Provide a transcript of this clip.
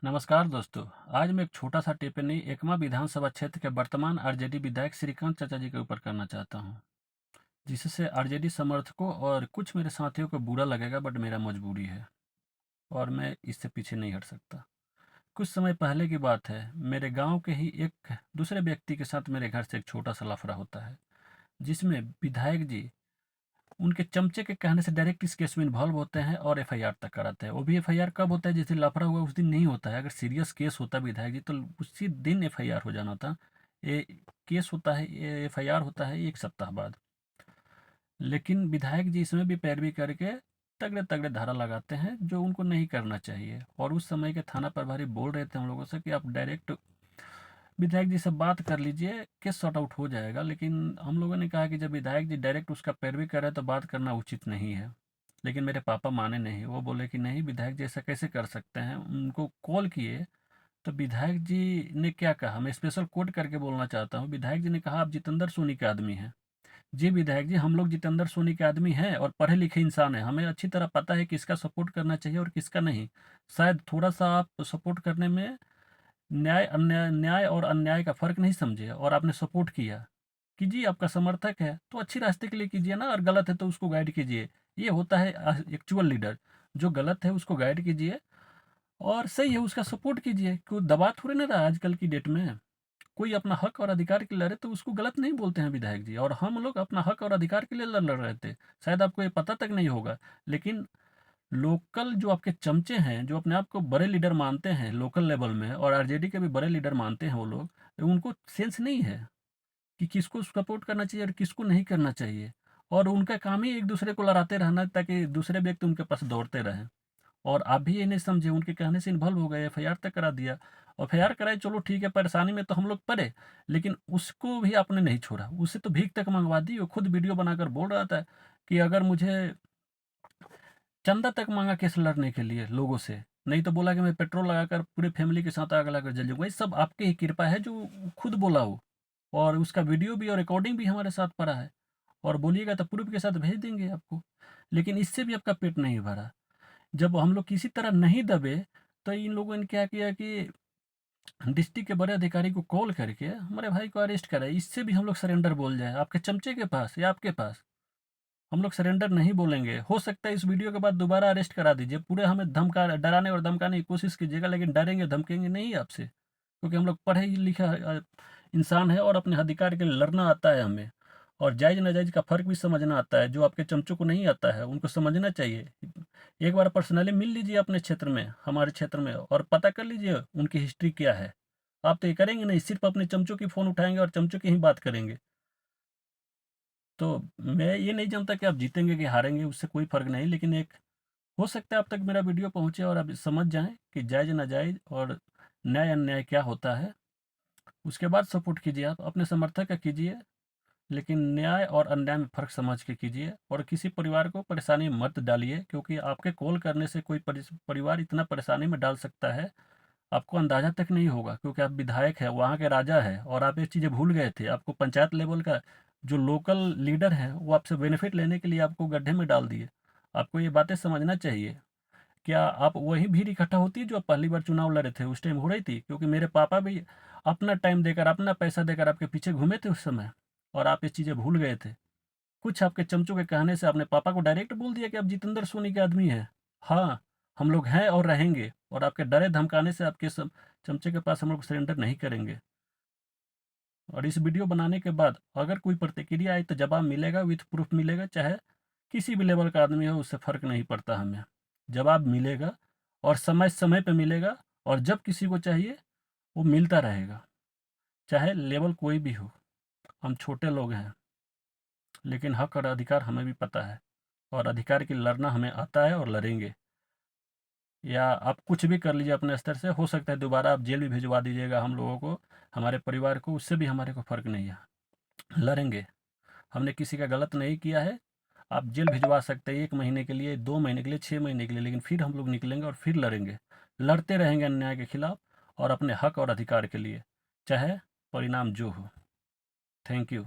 नमस्कार दोस्तों। आज मैं एक छोटा सा टिप्पणी एकमा विधानसभा क्षेत्र के वर्तमान आरजेडी विधायक श्रीकांत चाचा जी के ऊपर करना चाहता हूं, जिससे आरजेडी समर्थकों और कुछ मेरे साथियों को बुरा लगेगा, बट मेरा मजबूरी है और मैं इससे पीछे नहीं हट सकता। कुछ समय पहले की बात है, मेरे गांव के ही एक दूसरे व्यक्ति के साथ मेरे घर से एक छोटा सा लफड़ा होता है, जिसमें विधायक जी उनके चमचे के कहने से डायरेक्ट इस केस में इन्वॉल्व होते हैं और एफआईआर तक कराते हैं। वो भी एफआईआर कब होता है? जिस दिन लफड़ा हुआ उस दिन नहीं होता है। अगर सीरियस केस होता विधायक जी तो उसी दिन एफआईआर हो जाना था। ये केस होता है, ये एफआईआर होता है 1 सप्ताह बाद। लेकिन विधायक जी इसमें भी पैरवी करके तगड़े तगड़े धारा लगाते हैं, जो उनको नहीं करना चाहिए। और उस समय के थाना प्रभारी बोल रहे थे हम लोगों से कि आप डायरेक्ट विधायक जी से बात कर लीजिए, केस सॉर्ट आउट हो जाएगा। लेकिन हम लोगों ने कहा कि जब विधायक जी डायरेक्ट उसका पैरवी कर रहे हैं तो बात करना उचित नहीं है। लेकिन मेरे पापा माने नहीं, वो बोले कि नहीं, विधायक जी ऐसा कैसे कर सकते हैं। उनको कॉल किए तो विधायक जी ने क्या कहा, मैं स्पेशल कोट करके बोलना चाहता हूँ। विधायक जी ने कहा, आप जितेंद्र सोनी के आदमी हैं। जी विधायक जी, हम लोग जितेंद्र सोनी के आदमी हैं और पढ़े लिखे इंसान हैं। हमें अच्छी तरह पता है किसका सपोर्ट करना चाहिए और किसका नहीं। शायद थोड़ा सा आप सपोर्ट करने में न्याय और अन्याय का फ़र्क नहीं समझे और आपने सपोर्ट किया। कीजिए, आपका समर्थक है तो अच्छी रास्ते के लिए कीजिए ना, और गलत है तो उसको गाइड कीजिए। ये होता है एक्चुअल लीडर। जो गलत है उसको गाइड कीजिए और सही है उसका सपोर्ट कीजिए। कोई दबा थोड़ी ना रहा है आजकल की डेट में। कोई अपना हक और अधिकार के लिए लड़े तो उसको गलत नहीं बोलते हैं विधायक जी। और हम लोग अपना हक और अधिकार के लिए लड़ रहे थे। शायद आपको ये पता तक नहीं होगा। लेकिन लोकल जो आपके चमचे हैं, जो अपने आप को बड़े लीडर मानते हैं लोकल लेवल में, और आरजेडी के भी बड़े लीडर मानते हैं वो लोग, उनको सेंस नहीं है कि किसको सपोर्ट करना चाहिए और किसको नहीं करना चाहिए। और उनका काम ही एक दूसरे को लड़ाते रहना ताकि दूसरे व्यक्ति उनके पास दौड़ते रहें। और आप भी ये नहीं समझे, उनके कहने से इन्वॉल्व हो गए, एफआईआर तक करा दिया। एफआईआर कराए, चलो ठीक है, परेशानी में तो हम लोग पड़े। लेकिन उसको भी आपने नहीं छोड़ा, उससे तो भीख तक मंगवा दी। वो खुद वीडियो बनाकर बोल रहा था कि अगर मुझे चंदा तक मांगा केस लड़ने के लिए लोगों से, नहीं तो बोला कि मैं पेट्रोल लगाकर पूरे फैमिली के साथ आग लगाकर जल जाऊंगा। ये सब आपकी ही कृपा है जो खुद बोला हो। और उसका वीडियो भी और रिकॉर्डिंग भी हमारे साथ पड़ा है। और बोलिएगा तो प्रूफ के साथ भेज देंगे आपको। लेकिन इससे भी आपका पेट नहीं भरा। जब हम लोग किसी तरह नहीं दबे तो इन लोगों ने क्या किया कि डिस्ट्रिक्ट के बड़े अधिकारी को कॉल करके हमारे भाई को अरेस्ट कराया। इससे भी हम लोग सरेंडर बोल जाए आपके चमचे के पास या आपके पास। हम लोग सरेंडर नहीं बोलेंगे। हो सकता है इस वीडियो के बाद दोबारा अरेस्ट करा दीजिए। पूरे हमें धमका डराने और धमकाने की कोशिश कीजिएगा, लेकिन डरेंगे धमकेंगे नहीं आपसे, क्योंकि हम लोग पढ़े लिखा इंसान है और अपने अधिकार के लिए लड़ना आता है हमें। और जायज़ नाजायज़ का फ़र्क भी समझना आता है। जो आपके चमचों को नहीं आता है उनको समझना चाहिए। एक बार पर्सनली मिल लीजिए अपने क्षेत्र में, हमारे क्षेत्र में, और पता कर लीजिए उनकी हिस्ट्री क्या है। आप तो ये करेंगे नहीं, सिर्फ अपने चमचों की फ़ोन उठाएंगे और चमचों की ही बात करेंगे। तो मैं ये नहीं जानता कि आप जीतेंगे कि हारेंगे, उससे कोई फ़र्क नहीं। लेकिन एक हो सकता है अब तक मेरा वीडियो पहुँचे और आप समझ जाएँ कि जायज़ नाजायज़ और न्याय अन्याय क्या होता है। उसके बाद सपोर्ट कीजिए, आप अपने समर्थक का कीजिए, लेकिन न्याय और अन्याय में फ़र्क समझ के कीजिए। और किसी परिवार को परेशानी में मत डालिए, क्योंकि आपके कॉल करने से कोई परिवार इतना परेशानी में डाल सकता है, आपको अंदाज़ा तक नहीं होगा। क्योंकि आप विधायक हैं, वहाँ के राजा हैं, और आप ये चीज़ें भूल गए थे। आपको पंचायत लेवल का जो लोकल लीडर है वो आपसे बेनिफिट लेने के लिए आपको गड्ढे में डाल दिए। आपको ये बातें समझना चाहिए। क्या आप वही भीड़ इकट्ठा होती है जो आप पहली बार चुनाव लड़े थे उस टाइम हो रही थी? क्योंकि मेरे पापा भी अपना टाइम देकर, अपना पैसा देकर आपके पीछे घूमे थे उस समय, और आप ये चीज़ें भूल गए थे। कुछ आपके चमचों के कहने से आपने पापा को डायरेक्ट बोल दिया कि आप जितेंद्र सोनी के आदमी हैं। हाँ, हम लोग हैं और रहेंगे, और आपके डरे धमकाने से आपके सब चमचे के पास हम लोग सरेंडर नहीं करेंगे। और इस वीडियो बनाने के बाद अगर कोई प्रतिक्रिया आई तो जवाब मिलेगा, विथ प्रूफ मिलेगा। चाहे किसी भी लेवल का आदमी हो, उससे फ़र्क नहीं पड़ता हमें। जवाब मिलेगा और समय समय पे मिलेगा। और जब किसी को चाहिए वो मिलता रहेगा, चाहे लेवल कोई भी हो। हम छोटे लोग हैं, लेकिन हक और अधिकार हमें भी पता है, और अधिकार के लिए लड़ना हमें आता है और लड़ेंगे। या आप कुछ भी कर लीजिए अपने स्तर से, हो सकता है दोबारा आप जेल भी भिजवा दीजिएगा हम लोगों को, हमारे परिवार को, उससे भी हमारे को फ़र्क नहीं है। लड़ेंगे। हमने किसी का गलत नहीं किया है। आप जेल भिजवा सकते हैं 1 महीने के लिए, 2 महीने के लिए, 6 महीने के लिए, लेकिन फिर हम लोग निकलेंगे और फिर लड़ेंगे। लड़ते रहेंगे अन्याय के खिलाफ और अपने हक और अधिकार के लिए, चाहे परिणाम जो हो। Thank you.